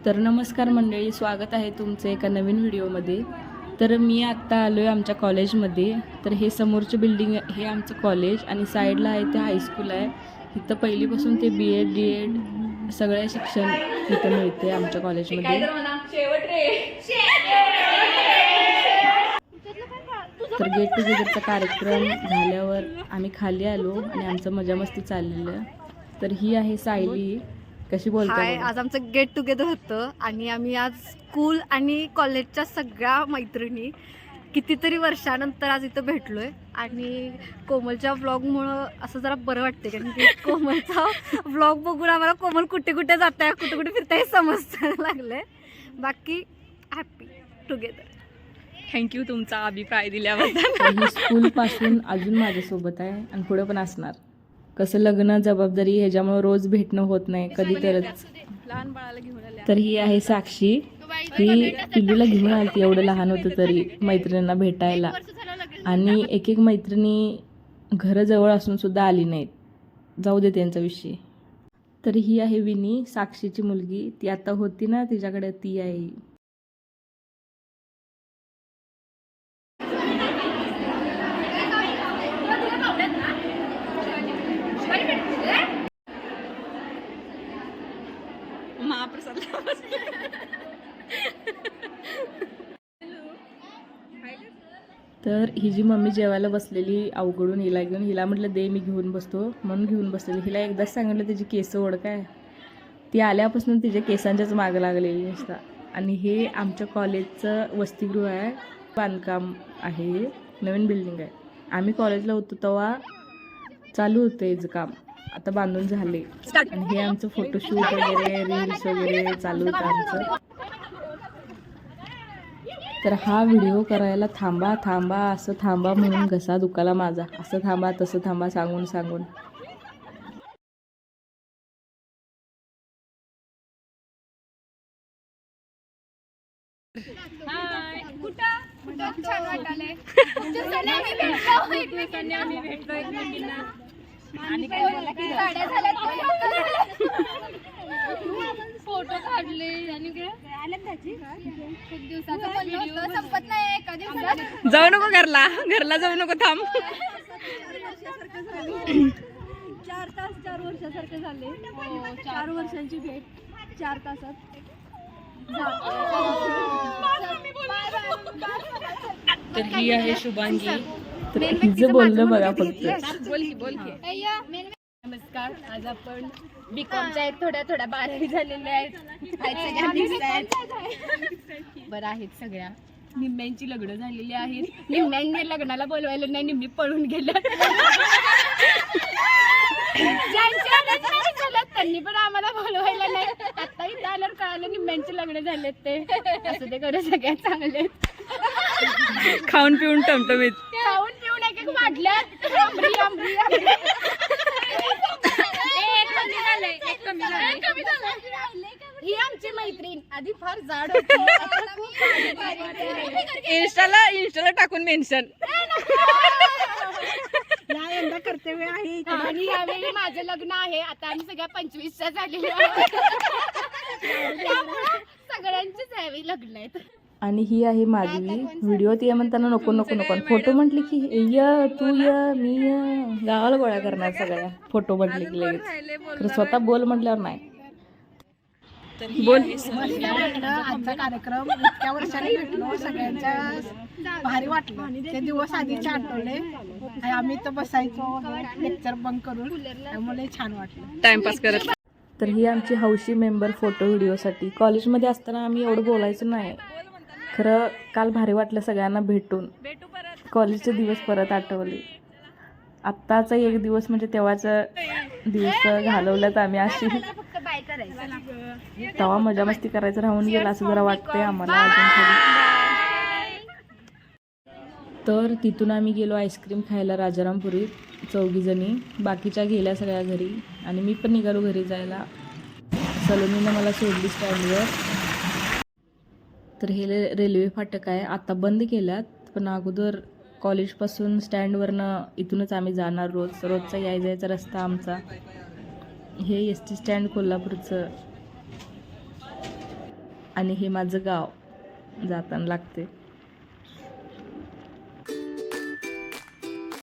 तर नमस्कार मंडळी, स्वागत आहे तुमचं एका नवीन व्हिडिओमध्ये. तर मी आत्ता आलो आहे आमच्या कॉलेजमध्ये. तर हे समोरचं बिल्डिंग हे आमचं कॉलेज आणि साईडला आहे ते हायस्कूल आहे. इथं पहिलीपासून ते BEd DEd सगळं शिक्षण इथं मिळते आमच्या कॉलेजमध्ये. तर गेट टुगेदरचा कार्यक्रम झाल्यावर आम्ही खाली आलो आणि आमचं मजा मस्ती चाललेलं. तर ही आहे सायली. कशी बोलते? आज आमचं गेट टुगेदर होतं आणि आम्ही आज स्कूल आणि कॉलेजच्या सगळ्या मैत्रिणी कितीतरी वर्षानंतर आज इथं भेटलोय. आणि कोमलच्या व्लॉगमुळं असं जरा बरं वाटते, कारण की कोमलचा व्लॉग बघून आम्हाला कोमल कुठे कुठे जात आहे, कुठे कुठे फिरताय समजायला लागलंय. बाकी हॅपी टुगेदर. थँक्यू तुमचा अभिप्राय दिल्याबद्दल. ही स्कूल पासून अजून माझ्यासोबत आहे आणि पुढे पण असणार. कसं लग्न जबाबदारी ह्याच्यामुळे रोज भेटणं होत नाही, कधी तरच. लहान बाळाला घेऊन आले. तर ही आहे साक्षी. ही पिल्लूला घेऊन आली, एवढं लहान होतं तरी मैत्रिणींना भेटायला. आणि एक एक मैत्रिणी घराजवळ असून सुद्धा आली नाहीत. जाऊ दे त्यांचा विषय. तर ही आहे विनी, साक्षीची मुलगी. ती आता होती ना तिच्याकडे, ती आहे. महाप्रसाद. तर ही जी मम्मी जेवायला बसलेली अवघडून हिला घेऊन, हिला म्हटलं दे मी घेऊन बसतो म्हणून घेऊन बसलेली. हिला एकदाच सांगितलं तिची केस ओढकाय. ती आल्यापासून तिच्या केसांच्याच मागं लागलेली नुसता. आणि हे आमच्या कॉलेजचं वसतिगृह आहे, बांधकाम आहे, नवीन बिल्डिंग आहे. आम्ही कॉलेजला होतो तेव्हा चालू होतं याचं काम, आता बांधून झाले. आणि हे आमचं फोटोशूट वगैरे, रील्स वगैरे चालू होतं आमचं. तर हा व्हिडिओ करायला थांबा थांबा असं थांबा म्हणून घसा दुखाला माझा, असं थांबा तसं थांबा सांगून सांगून. फोटो काढले आणि खूप दिवसाचं बोललो होतं, संपत नाही एका दिवसात. जाऊ नको घरला जाऊ नको, थांब. 4 वर्षासारखे झाले. 4 वर्षांची भेट 4 तासात. तर ही आहे शुभांगी. तर हिचं बोलणं बघा फक्त. नमस्कार. आज आपण बीकॉमच्या आहेत, थोड्या 12वी झालेल्या आहेत. बरं आहेत सगळ्या. निम्म्यांची लग्न झालेली आहेत, निम्म्यांनी लग्नाला बोलवायला नाही, निम्मी पळून गेल्या. त्यांनी पण आम्हाला बोलवायला नाही. आता इथं आल्यावर कळालं निम्म्यांचे लग्न झालेत ते. असं ते करू सगळ्यात चांगले. खाऊन पिऊन टमटमीत. खाऊन पिऊन एक वाढल्यात. ही आमची मैत्रीण आधी फार जाड होती. इंस्टाला टाकून मेन्शन. यंदा कर्तव्य आहे. आणि यावेळी माझं लग्न आहे. आता आम्ही सगळ्या 25च्या झालेल्या आहोत. सगळ्यांचीच यावेळी लग्न आहेत. आणि ही आहे माधवी. व्हिडिओत ये म्हणताना नको नको नको, फोटो म्हटली की य तू य मी य, गावाला गोळा करणार सगळ्या. फोटो म्हटली की लगेच, खरं स्वतः बोल म्हटल्यावर नाही. बोल. आजचा कार्यक्रम इतक्या वर्षांनी भेटलो, सगळ्यांच्या भारी वाटलं. ते दिवस आधीचे आठवले. आम्ही तर बसायचो लेक्चर बंक करून, त्यामुळे छान वाटलं टाइमपास करत. तर ही आमची हौशी मेंबर फोटो व्हिडिओसाठी. कॉलेजमध्ये असताना आम्ही एवढं बोलायचं नाही, खरं काल भारी वाटलं सगळ्यांना भेटून. कॉलेजचे दिवस परत आठवले. आत्ताचा एक दिवस म्हणजे तेव्हाचा दिवस घालवल्यात आम्ही अशी. तेव्हा मजा मस्ती करायचं राहून गेलं असं जरा वाटतंय आम्हाला अजून थोडी. तर तिथून आम्ही गेलो आईस्क्रीम खायला राजारामपुरीत 4 जणी. बाकीच्या गेल्या सगळ्या घरी आणि मी पण निघालो घरी जायला. सलोनीनं मला सोडली स्टँडवर. तर हे रेल्वे फाटक आहे, आता बंद केल्यात, पण अगोदर कॉलेजपासून स्टँडवरनं इथूनच आम्ही जाणार. रोजचा यायचा रस्ता आमचा. हे ST स्टँड कोल्हापूरचं. आणि हे माझं गाव जाताना लागते.